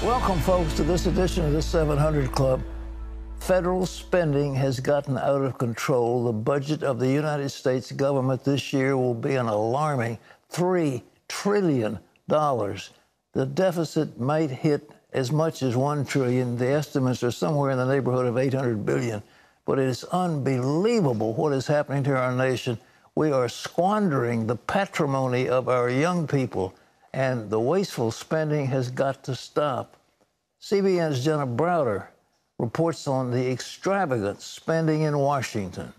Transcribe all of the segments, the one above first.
Welcome, folks, to this edition of the 700 Club. Federal spending has gotten out of control. The budget of the United States government this year will be an alarming $3 trillion. The deficit might hit as much as $1 trillion. The estimates are somewhere in the neighborhood of $800 billion. But it is unbelievable what is happening to our nation. We are squandering the patrimony of our young people, and the wasteful spending has got to stop. CBN's Jenna Browder reports on the extravagant spending in Washington.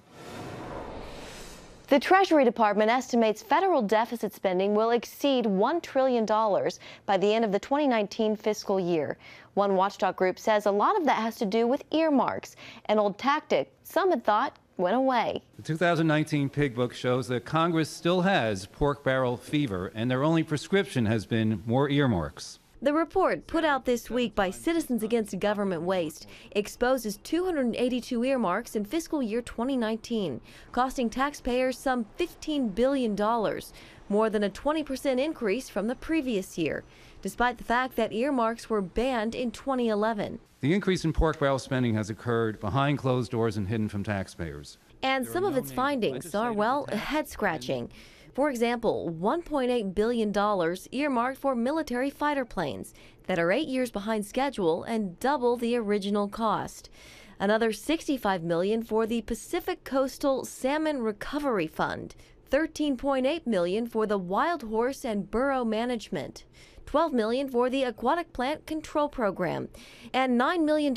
The Treasury Department estimates federal deficit spending will exceed $1 trillion by the end of the 2019 fiscal year. One watchdog group says a lot of that has to do with earmarks, an old tactic some had thought went away. The 2019 Pig Book shows that Congress still has pork barrel fever, and their only prescription has been more earmarks. The report, put out this week by Citizens Against Government Waste, exposes 282 earmarks in fiscal year 2019, costing taxpayers some $15 billion, more than a 20% increase from the previous year, despite the fact that earmarks were banned in 2011. The increase in pork barrel spending has occurred behind closed doors and hidden from taxpayers. And some of its findings are, well, head-scratching. For example, $1.8 billion earmarked for military fighter planes that are 8 years behind schedule and double the original cost. Another $65 million for the Pacific Coastal Salmon Recovery Fund, $13.8 million for the Wild Horse and Burrow Management, $12 million for the Aquatic Plant Control Program, and $9 million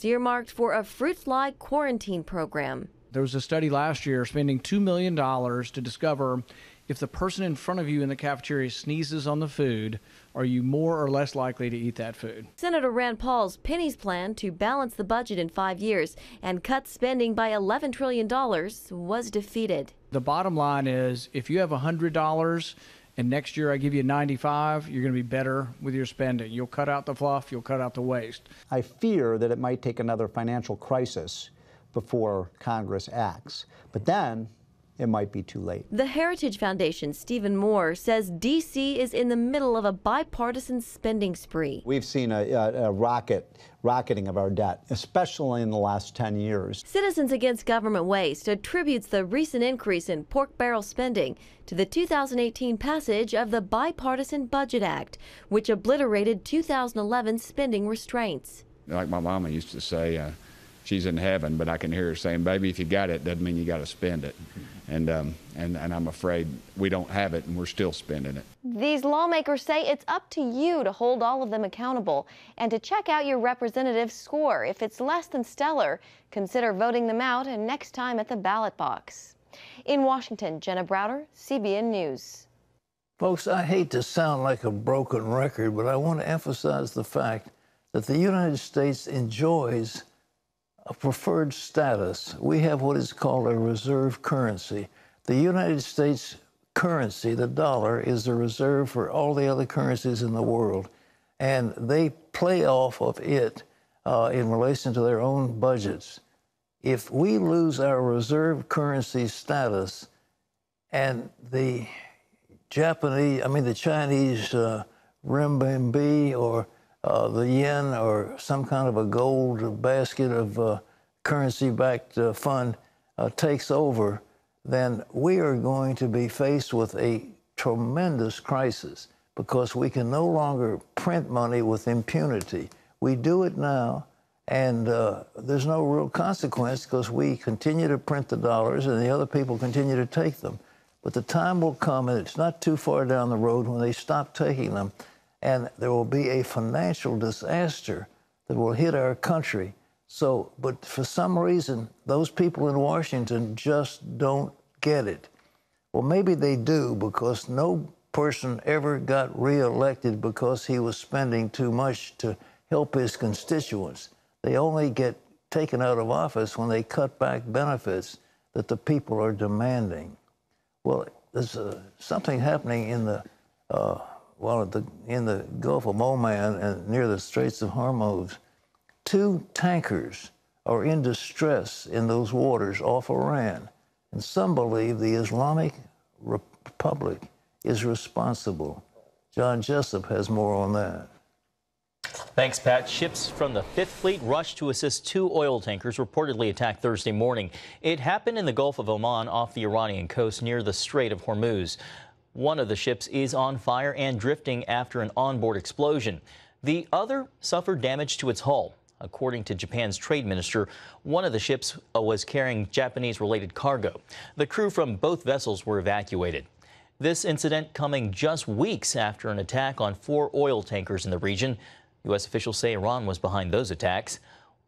earmarked for a fruit fly quarantine program. There was a study last year spending $2 million to discover if the person in front of you in the cafeteria sneezes on the food, are you more or less likely to eat that food? Senator Rand Paul's pennies plan to balance the budget in 5 years and cut spending by $11 trillion was defeated. The bottom line is, if you have $100 and next year I give you 95, you're going to be better with your spending. You'll cut out the fluff, you'll cut out the waste. I fear that it might take another financial crisis before Congress acts. But then it might be too late. The Heritage Foundation's Stephen Moore says D.C. is in the middle of a bipartisan spending spree. We've seen a rocketing of our debt, especially in the last 10 years. Citizens Against Government Waste attributes the recent increase in pork barrel spending to the 2018 passage of the Bipartisan Budget Act, which obliterated 2011 spending restraints. Like my mama used to say, she's in heaven, but I can hear her saying, baby, if you got it, doesn't mean you got to spend it. And I'm afraid we don't have it, and we're still spending it. These lawmakers say it's up to you to hold all of them accountable and to check out your representative's score. If it's less than stellar, consider voting them out and next time at the ballot box. In Washington, Jenna Browder, CBN News. Folks, I hate to sound like a broken record, but I want to emphasize the fact that the United States enjoys a preferred status. We have what is called a reserve currency. The United States currency, the dollar, is the reserve for all the other currencies in the world. And they play off of it in relation to their own budgets. If we lose our reserve currency status and the Chinese renminbi or the yen or some kind of a gold basket of currency-backed fund takes over, then we are going to be faced with a tremendous crisis because we can no longer print money with impunity. We do it now, and there's no real consequence because we continue to print the dollars and the other people continue to take them. But the time will come, and it's not too far down the road, when they stop taking them, and there will be a financial disaster that will hit our country. So, but for some reason, those people in Washington just don't get it. Well, maybe they do, because no person ever got reelected because he was spending too much to help his constituents. They only get taken out of office when they cut back benefits that the people are demanding. Well, there's something happening in the in the Gulf of Oman and near the Straits of Hormuz. 2 tankers are in distress in those waters off Iran, and some believe the Islamic Republic is responsible. John Jessup has more on that. Thanks, Pat. Ships from the Fifth Fleet rushed to assist two oil tankers reportedly attacked Thursday morning. It happened in the Gulf of Oman off the Iranian coast near the Strait of Hormuz. One of the ships is on fire and drifting after an onboard explosion. The other suffered damage to its hull. According to Japan's trade minister, one of the ships was carrying Japanese-related cargo. The crew from both vessels were evacuated. This incident coming just weeks after an attack on 4 oil tankers in the region. U.S. officials say Iran was behind those attacks.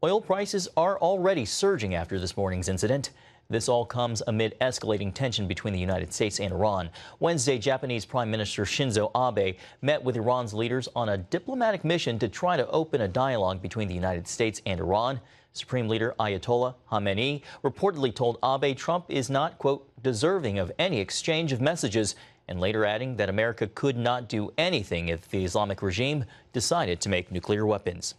Oil prices are already surging after this morning's incident. This all comes amid escalating tension between the United States and Iran. Wednesday, Japanese Prime Minister Shinzo Abe met with Iran's leaders on a diplomatic mission to try to open a dialogue between the United States and Iran. Supreme Leader Ayatollah Khamenei reportedly told Abe Trump is not, quote, deserving of any exchange of messages, and later adding that America could not do anything if the Islamic regime decided to make nuclear weapons.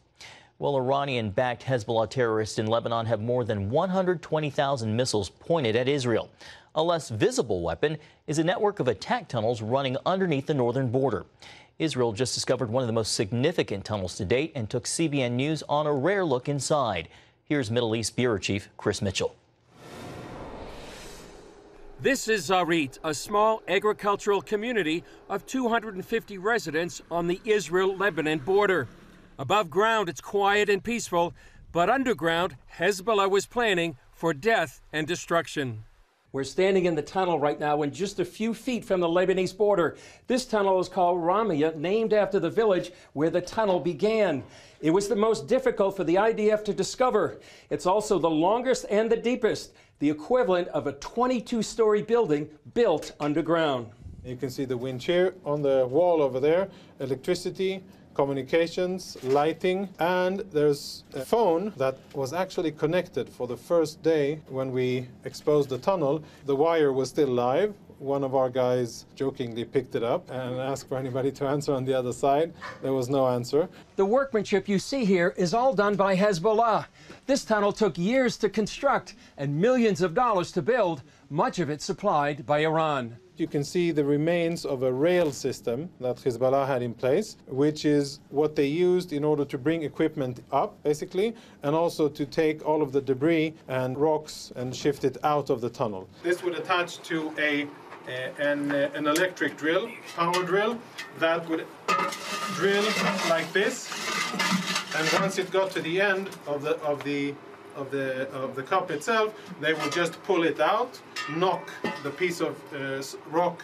Well, Iranian-backed Hezbollah terrorists in Lebanon have more than 120,000 missiles pointed at Israel. A less visible weapon is a network of attack tunnels running underneath the northern border. Israel just discovered one of the most significant tunnels to date and took CBN News on a rare look inside. Here's Middle East Bureau Chief Chris Mitchell. This is Zarit, a small agricultural community of 250 residents on the Israel-Lebanon border. Above ground, it's quiet and peaceful, but underground, Hezbollah was planning for death and destruction. We're standing in the tunnel right now and just a few feet from the Lebanese border. This tunnel is called Ramia, named after the village where the tunnel began. It was the most difficult for the IDF to discover. It's also the longest and the deepest, the equivalent of a 22-story building built underground. You can see the wind shear on the wall over there, electricity, communications, lighting, and there's a phone that was actually connected for the first day when we exposed the tunnel. The wire was still live. One of our guys jokingly picked it up and asked for anybody to answer on the other side. There was no answer. The workmanship you see here is all done by Hezbollah. This tunnel took years to construct and millions of dollars to build, much of it supplied by Iran. You can see the remains of a rail system that Hezbollah had in place, which is what they used in order to bring equipment up, basically, and also to take all of the debris and rocks and shift it out of the tunnel. This would attach to an electric drill, power drill, that would drill like this, and once it got to the end of the cup itself, they would just pull it out, knock the piece of rock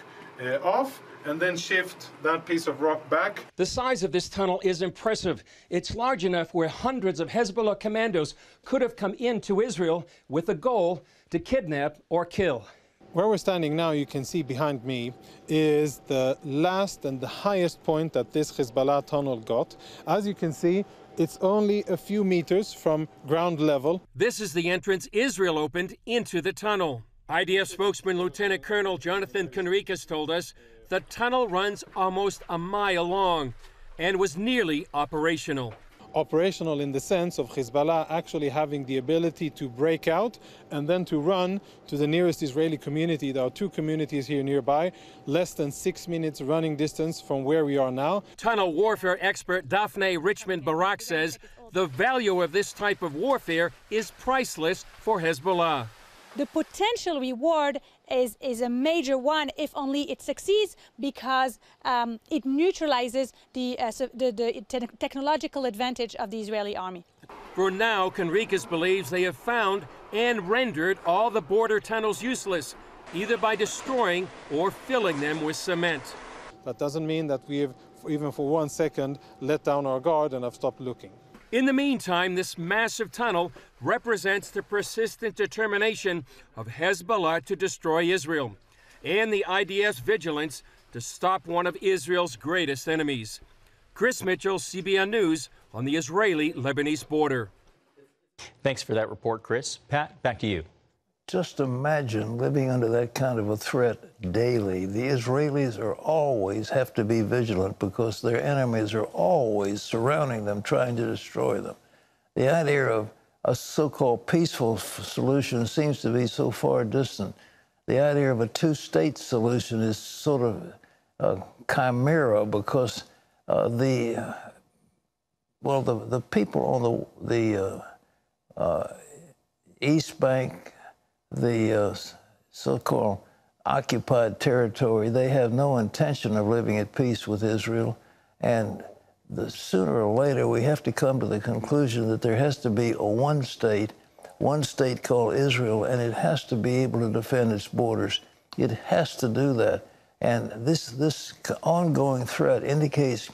off, and then shift that piece of rock back. The size of this tunnel is impressive. It's large enough where hundreds of Hezbollah commandos could have come into Israel with the goal to kidnap or kill. Where we're standing now, you can see behind me, is the last and the highest point that this Hezbollah tunnel got. As you can see, it's only a few meters from ground level. This is the entrance Israel opened into the tunnel. IDF spokesman Lieutenant Colonel Jonathan Conricus told us the tunnel runs almost a mile long and was nearly operational. Operational in the sense of Hezbollah actually having the ability to break out and then to run to the nearest Israeli community. There are 2 communities here nearby, less than 6 minutes running distance from where we are now. Tunnel warfare expert Daphne Richmond Barak says the value of this type of warfare is priceless for Hezbollah. The potential reward is a major one if only it succeeds, because it neutralizes the technological advantage of the Israeli army. For now, Conricus believes they have found and rendered all the border tunnels useless, either by destroying or filling them with cement. That doesn't mean that we have, even for 1 second, let down our guard and have stopped looking. In the meantime, this massive tunnel represents the persistent determination of Hezbollah to destroy Israel and the IDF's vigilance to stop one of Israel's greatest enemies. Chris Mitchell, CBN News, on the Israeli-Lebanese border. Thanks for that report, Chris. Pat, back to you. Just imagine living under that kind of a threat daily. The Israelis always have to be vigilant because their enemies are always surrounding them, trying to destroy them. The idea of a so-called peaceful solution seems to be so far distant. The idea of a 2-state solution is sort of a chimera because the well, the people on the East Bank, the so-called occupied territory, they have no intention of living at peace with Israel. And sooner or later, we have to come to the conclusion that there has to be one state called Israel, and it has to be able to defend its borders. It has to do that. And this ongoing threat indicates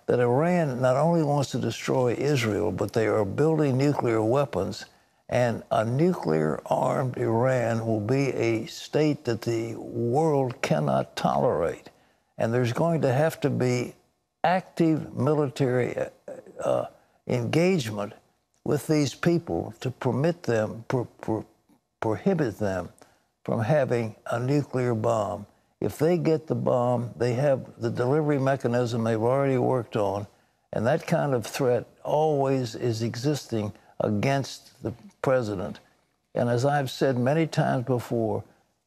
that Iran not only wants to destroy Israel, but they are building nuclear weapons. And a nuclear-armed Iran will be a state that the world cannot tolerate. And there's going to have to be active military engagement with these people to permit them, prohibit them from having a nuclear bomb. If they get the bomb, they have the delivery mechanism they've already worked on, and that kind of threat always is existing against the president. And as I've said many times before,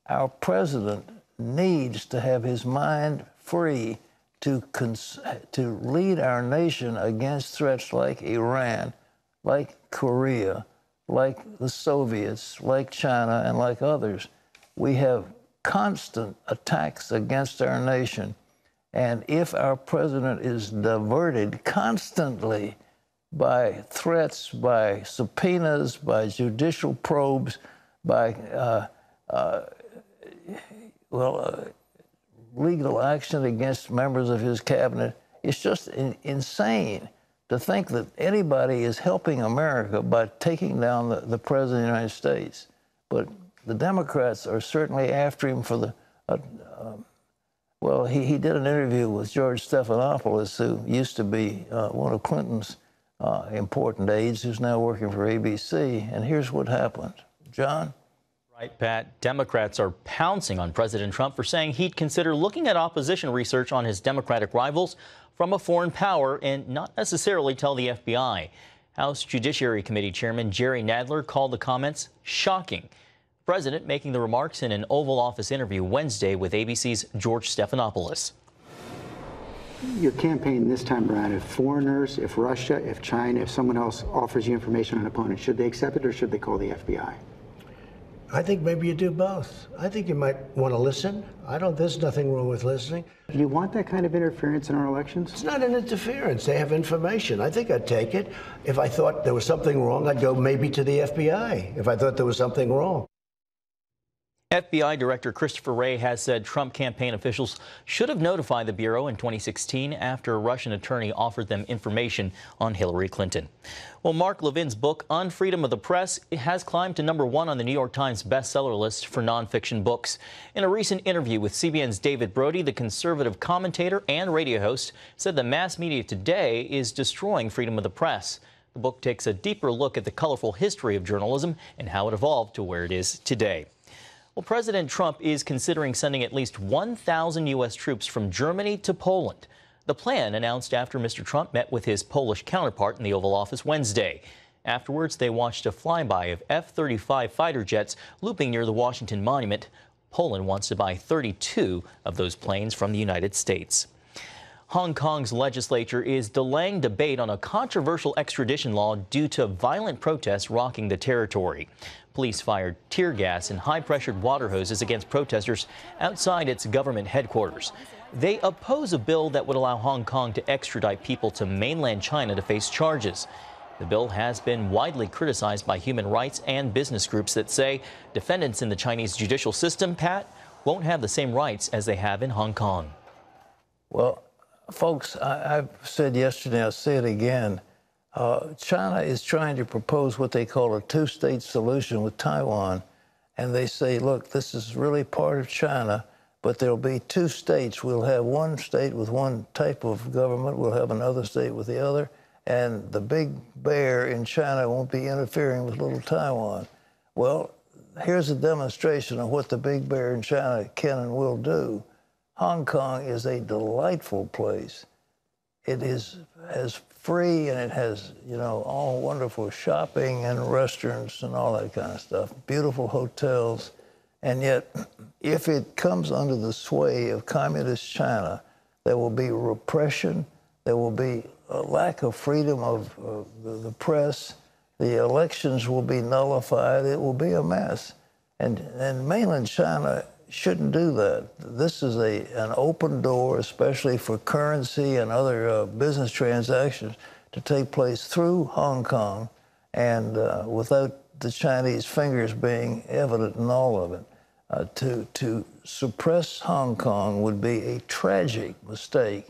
our president needs to have his mind free to lead our nation against threats like Iran, like Korea, like the Soviets, like China, and like others. We have constant attacks against our nation. And if our president is diverted constantly by threats, by subpoenas, by judicial probes, by legal action against members of his cabinet, it's just insane to think that anybody is helping America by taking down the President of the United States. But the Democrats are certainly after him for the, well, he did an interview with George Stephanopoulos, who used to be one of Clinton's important aides, who's now working for ABC. And here's what happened. John? Right, Pat. Democrats are pouncing on President Trump for saying he'd consider looking at opposition research on his Democratic rivals from a foreign power and not necessarily tell the FBI. House Judiciary Committee Chairman Jerry Nadler called the comments shocking. The president making the remarks in an Oval Office interview Wednesday with ABC's George Stephanopoulos. Your campaign this time around, if foreigners, if Russia, if China, if someone else offers you information on an opponent, should they accept it or should they call the FBI? I think maybe you do both. I think you might want to listen. There's nothing wrong with listening. Do you want that kind of interference in our elections? It's not an interference. They have information. I think I'd take it. If I thought there was something wrong, I'd go maybe to the FBI if I thought there was something wrong. FBI Director Christopher Wray has said Trump campaign officials should have notified the Bureau in 2016 after a Russian attorney offered them information on Hillary Clinton. Well, Mark Levin's book, On Freedom of the Press, has climbed to #1 on the New York Times bestseller list for nonfiction books. In a recent interview with CBN's David Brody, the conservative commentator and radio host said the mass media today is destroying freedom of the press. The book takes a deeper look at the colorful history of journalism and how it evolved to where it is today. Well, President Trump is considering sending at least 1,000 U.S. troops from Germany to Poland. The plan announced after Mr. Trump met with his Polish counterpart in the Oval Office Wednesday. Afterwards, they watched a flyby of F-35 fighter jets looping near the Washington Monument. Poland wants to buy 32 of those planes from the United States. Hong Kong's legislature is delaying debate on a controversial extradition law due to violent protests rocking the territory. Police fired tear gas and high-pressured water hoses against protesters outside its government headquarters. They oppose a bill that would allow Hong Kong to extradite people to mainland China to face charges. The bill has been widely criticized by human rights and business groups that say defendants in the Chinese judicial system, Pat, won't have the same rights as they have in Hong Kong. Well, folks, I've said yesterday, I'll say it again. China is trying to propose what they call a two-state solution with Taiwan. And they say, look, this is really part of China, but there'll be two states. We'll have one state with one type of government. We'll have another state with the other. And the big bear in China won't be interfering with little Taiwan. Well, here's a demonstration of what the big bear in China can and will do. Hong Kong is a delightful place. It is as free, and it has, all wonderful shopping and restaurants and all that kind of stuff, beautiful hotels. And yet, if it comes under the sway of communist China, there will be repression, there will be a lack of freedom of the press. The elections will be nullified. It will be a mess. And mainland China shouldn't do that. This is an open door, especially for currency and other business transactions, to take place through Hong Kong and without the Chinese fingers being evident in all of it. To suppress Hong Kong would be a tragic mistake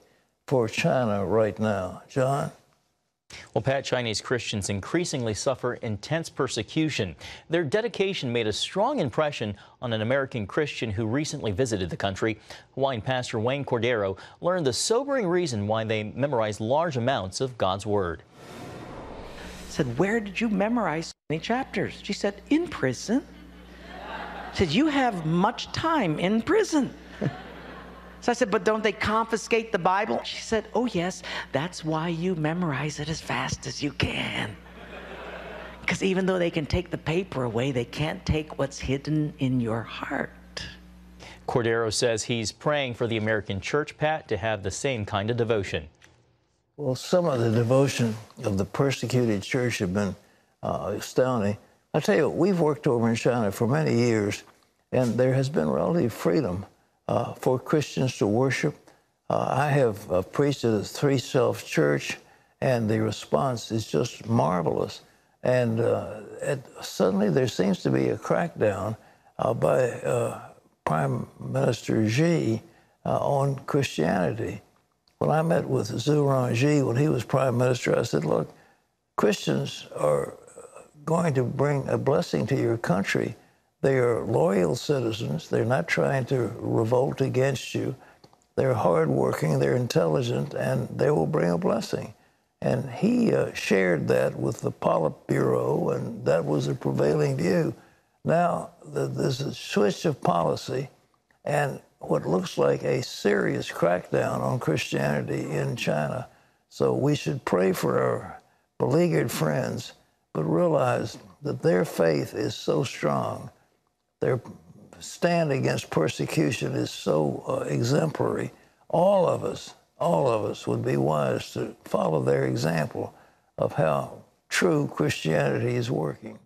for China right now. John? Well, Pat, Chinese Christians increasingly suffer intense persecution. Their dedication made a strong impression on an American Christian who recently visited the country. Hawaiian pastor Wayne Cordero learned the sobering reason why they memorize large amounts of God's Word. I said, "Where did you memorize so many chapters?" She said, "In prison." I said, "You have much time in prison." So I said, "But don't they confiscate the Bible?" She said, "Oh yes, that's why you memorize it as fast as you can. Because even though they can take the paper away, they can't take what's hidden in your heart." Cordero says he's praying for the American church, Pat, to have the same kind of devotion. Well, some of the devotion of the persecuted church have been astounding. I tell you, we've worked over in China for many years, and there has been relative freedom for Christians to worship. I have preached at a three-self church, and the response is just marvelous. And suddenly there seems to be a crackdown by Prime Minister Xi on Christianity. When I met with Zhu Rongji when he was Prime Minister, I said, look, Christians are going to bring a blessing to your country. They are loyal citizens. They're not trying to revolt against you. They're hardworking, they're intelligent, and they will bring a blessing. And he shared that with the Politburo, and that was the prevailing view. Now, there's a switch of policy and what looks like a serious crackdown on Christianity in China. So we should pray for our beleaguered friends, but realize that their faith is so strong. Their stand against persecution is so exemplary. All of us would be wise to follow their example of how true Christianity is working.